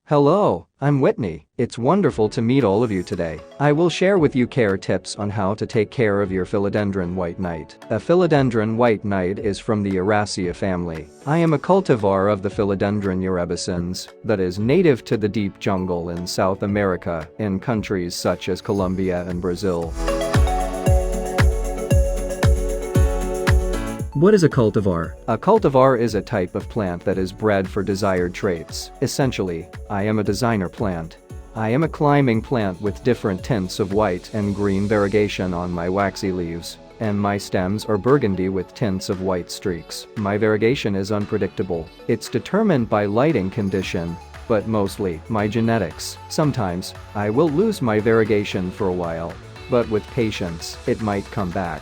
Hello, I'm Whitney. It's wonderful to meet all of you today. I will share with you care tips on how to take care of your Philodendron white knight. A Philodendron white knight is from the Eracea family. I am a cultivar of the Philodendron eurybescens that is native to the deep jungle in South America in countries such as Colombia and Brazil. What is a cultivar? A cultivar is a type of plant that is bred for desired traits. Essentially, I am a designer plant. I am a climbing plant with different tints of white and green variegation on my waxy leaves, and my stems are burgundy with tints of white streaks. My variegation is unpredictable. It's determined by lighting condition, but mostly my genetics. Sometimes, I will lose my variegation for a while, but with patience, it might come back.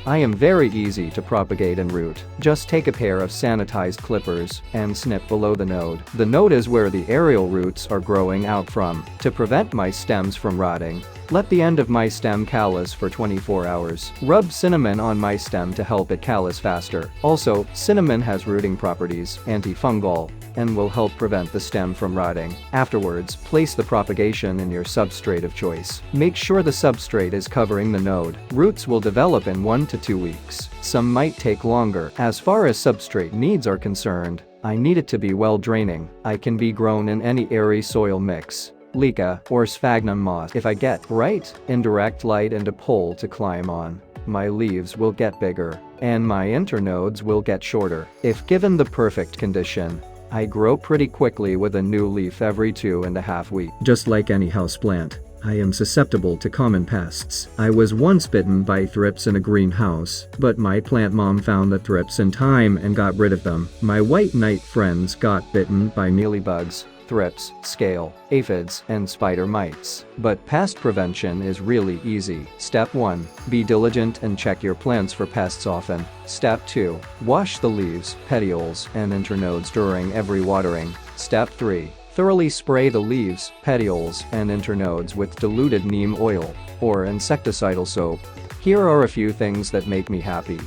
I am very easy to propagate and root. Just take a pair of sanitized clippers and snip below the node. The node is where the aerial roots are growing out from. To prevent my stems from rotting, let the end of my stem callus for 24 hours. Rub cinnamon on my stem to help it callus faster. Also, cinnamon has rooting properties, antifungal, and will help prevent the stem from rotting. Afterwards, place the propagation in your substrate of choice. Make sure the substrate is covering the node. Roots will develop in 1 to 2 weeks. Some might take longer. As far as substrate needs are concerned, I need it to be well draining. I can be grown in any airy soil mix, leca or sphagnum moss. If I get right, indirect light and a pole to climb on, my leaves will get bigger, and my internodes will get shorter. If given the perfect condition, I grow pretty quickly with a new leaf every 2.5 weeks. Just like any houseplant, I am susceptible to common pests. I was once bitten by thrips in a greenhouse, but my plant mom found the thrips in time and got rid of them. My white knight friends got bitten by mealybugs, thrips, scale, aphids, and spider mites. But pest prevention is really easy. Step 1. Be diligent and check your plants for pests often. Step 2. Wash the leaves, petioles, and internodes during every watering. Step 3. Thoroughly spray the leaves, petioles, and internodes with diluted neem oil or insecticidal soap. Here are a few things that make me happy.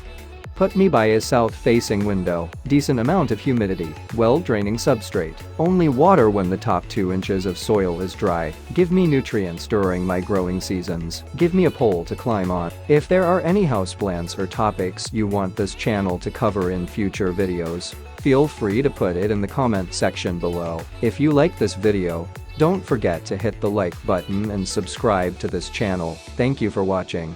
Put me by a south-facing window, decent amount of humidity, well-draining substrate, only water when the top 2 inches of soil is dry, give me nutrients during my growing seasons, give me a pole to climb on. If there are any houseplants or topics you want this channel to cover in future videos, feel free to put it in the comment section below. If you like this video, don't forget to hit the like button and subscribe to this channel. Thank you for watching.